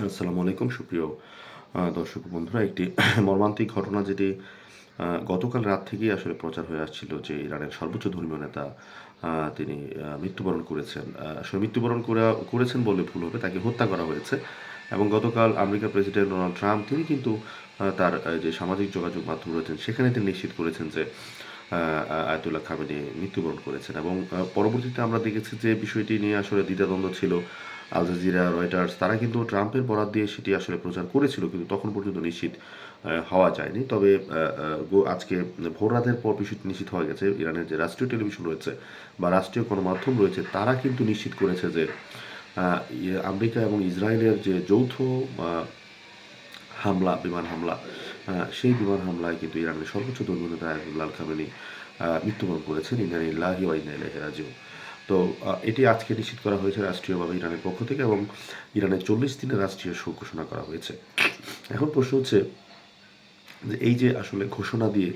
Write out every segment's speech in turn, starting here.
আসসালামু আলাইকুম সুপ্রিয় দর্শক বন্ধুরা। একটি মর্মান্তিক ঘটনা যেটি গতকাল রাত থেকেই আসলে প্রচার হয়ে আসছিল যে ইরানের সর্বোচ্চ ধর্মীয় নেতা তিনি মৃত্যুবরণ করেছেন। আসলে মৃত্যুবরণ করেছেন বললে ভুল হবে, তাকে হত্যা করা হয়েছে। এবং গতকাল আমেরিকার প্রেসিডেন্ট ডোনাল্ড ট্রাম্প তিনি কিন্তু তার যে সামাজিক যোগাযোগ মাধ্যম রয়েছেন সেখানে তিনি নিশ্চিত করেছেন যে আয়াতুল্লাহ খামেনি মৃত্যুবরণ করেছেন। এবং পরবর্তীতে আমরা দেখেছি যে বিষয়টি নিয়ে আসলে দ্বিধাদ্বন্দ্ব ছিল। আল জাজিরা, রয়টার্স তারা কিন্তু ট্রাম্পের বরাত দিয়ে সেটি আসলে প্রচার করেছিল, কিন্তু তখন পর্যন্ত নিশ্চিত হওয়া যায়নি। তবে আজকে ভোর রাতের পর বিষয়টি নিশ্চিত হয়ে গেছে। ইরানের যে রাষ্ট্রীয় টেলিভিশন রয়েছে বা রাষ্ট্রীয় গণমাধ্যম রয়েছে তারা কিন্তু নিশ্চিত করেছে যে আমেরিকা এবং ইসরায়েলের যে যৌথ আহ, হামলা, বিমান হামলা, সেই বিমান হামলায় কিন্তু ইরানের সর্বোচ্চ ধর্মীয় নেতা আয়াতুল্লাহ আল খামেনি মৃত্যুবরণ করেছেন। ইন্না লিল্লাহি ওয়া ইন্না ইলাইহি রাজিউন। তো এটি আজকে নিশ্চিত করা হয়েছে রাষ্ট্রীয়ভাবে ইরানের পক্ষ থেকে, এবং ইরানের 40 দিনের রাষ্ট্রীয় শোক ঘোষণা করা হয়েছে। এখন প্রশ্ন হচ্ছে যে এই যে আসলে ঘোষণা দিয়ে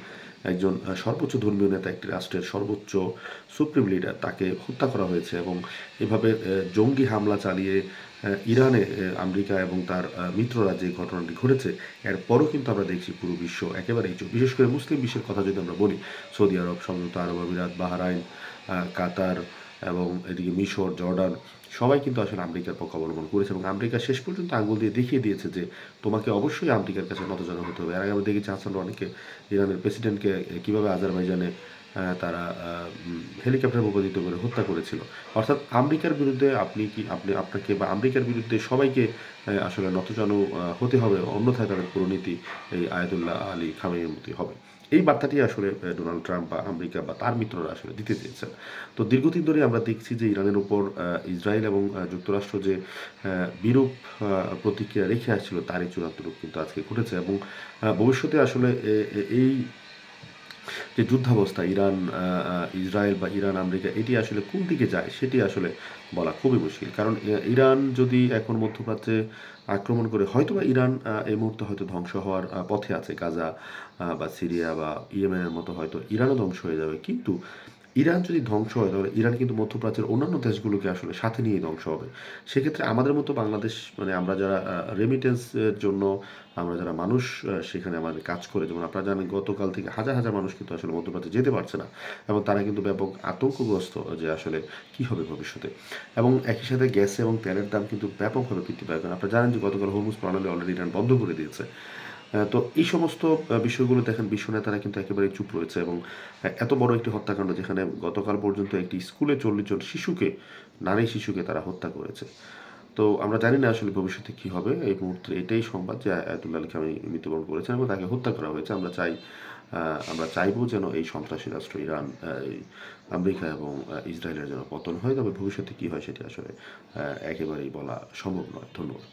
একজন সর্বোচ্চ ধর্মীয় নেতা, একটি রাষ্ট্রের সর্বোচ্চ সুপ্রিম লিডার, তাকে হত্যা করা হয়েছে এবং এভাবে জঙ্গি হামলা চালিয়ে ইরানে আমেরিকা এবং তার মিত্ররা যে ঘটনাটি ঘটেছে, এরপরও কিন্তু আমরা দেখছি পুরো বিশ্ব একেবারেই চুপ। বিশেষ করে মুসলিম বিশ্বের কথা যদি আমরা বলি, সৌদি আরব, সংযুক্ত আরব আমিরাত, বাহরাইন, কাতার এবং এদিকে মিশর, জর্ডান, সবাই কিন্তু আসলে আমেরিকার পক্ষ অবলম্বন করেছে এবং আমেরিকা শেষ পর্যন্ত আঙুল দিয়ে দেখিয়ে দিয়েছে যে তোমাকে অবশ্যই আমেরিকার কাছে নতজানু হতে হবে। এর আগে আমরা দেখেছি হাসান রনিকে, ইরানের প্রেসিডেন্টকে কীভাবে আজারবাইজানে তারা হেলিকপ্টার বোমাদিত করে হত্যা করেছিল। অর্থাৎ আমেরিকার বিরুদ্ধে আপনাকে বা আমেরিকার বিরুদ্ধে সবাইকে আসলে নতজানু হতে হবে, অন্যথায় তাদের পরিণতি এই আয়াতুল্লাহ আলী খামেনির মতোই হবে। এই বার্তাটি আসলে ডোনাল্ড ট্রাম্প বা আমেরিকা বা তার মিত্ররা আসলে দিতে চেয়েছেন। তো দীর্ঘদিন ধরে আমরা দেখছি যে ইরানের উপর ইসরায়েল এবং যুক্তরাষ্ট্র যে বিরূপ প্রতিক্রিয়া রেখে আসছিল, তারই চূড়ান্ত রূপ কিন্তু আজকে ঘটেছে। এবং ভবিষ্যতে আসলে এই যে যুদ্ধাবস্থা ইরান ইসরায়েল বা ইরান আমেরিকা, এটি আসলে কোন দিকে যায় সেটি আসলে বলা খুবই মুশকিল। কারণ ইরান যদি এখন মধ্যপ্রাচ্যে আক্রমণ করে, হয়তোবা ইরান এই মুহূর্তে হয়তো ধ্বংস হওয়ার পথে আছে। গাজা বা সিরিয়া বা ইয়েমেনের মতো হয়তো ইরানও ধ্বংস হয়ে যাবে, কিন্তু ইরান যদি ধ্বংস হয় তাহলে ইরান কিন্তু মধ্যপ্রাচ্যের অন্যান্য দেশগুলোকে আসলে সাথে নিয়ে ধ্বংস হবে। সেক্ষেত্রে আমাদের মতো বাংলাদেশ, মানে আমরা যারা রেমিটেন্সের জন্য, আমরা যারা মানুষ সেখানে আমাদের কাজ করে, যেমন আপনারা জানেন গতকাল থেকে হাজার হাজার মানুষ কিন্তু আসলে মধ্যপ্রাচ্যে যেতে পারছে না, এবং তারা কিন্তু ব্যাপক আতঙ্কগ্রস্ত যে আসলে কি হবে ভবিষ্যতে। এবং একই সাথে গ্যাস এবং তেলের দাম কিন্তু ব্যাপকভাবে বৃদ্ধি পায়। কারণ আপনারা জানেন যে গতকাল হরমুজ প্রণালী অলরেডি ইরান বন্ধ করে দিয়েছে। তো এই সমস্ত বিষয়গুলো দেখেন বিশ্ব নেতারা কিন্তু একেবারেই চুপ রয়েছে। এবং এত বড় একটি হত্যাকাণ্ড, যেখানে গতকাল পর্যন্ত একটি স্কুলে 40 জন শিশুকে, নারী শিশুকে তারা হত্যা করেছে। তো আমরা জানি না আসলে ভবিষ্যতে কি হবে। এই মুহূর্তে এটাই সংবাদ যে আয়াতুল্লাহ আলী খামেনি মৃত্যুবরণ করেছেন এবং তাকে হত্যা করা হয়েছে। আমরা চাইবো যেন এই সন্ত্রাসী রাষ্ট্র ইরান, আমেরিকা এবং ইসরায়েলের যেন পতন হয়। তবে ভবিষ্যতে কি হয় সেটি আসলে একেবারেই বলা সম্ভব নয়। ধন্যবাদ।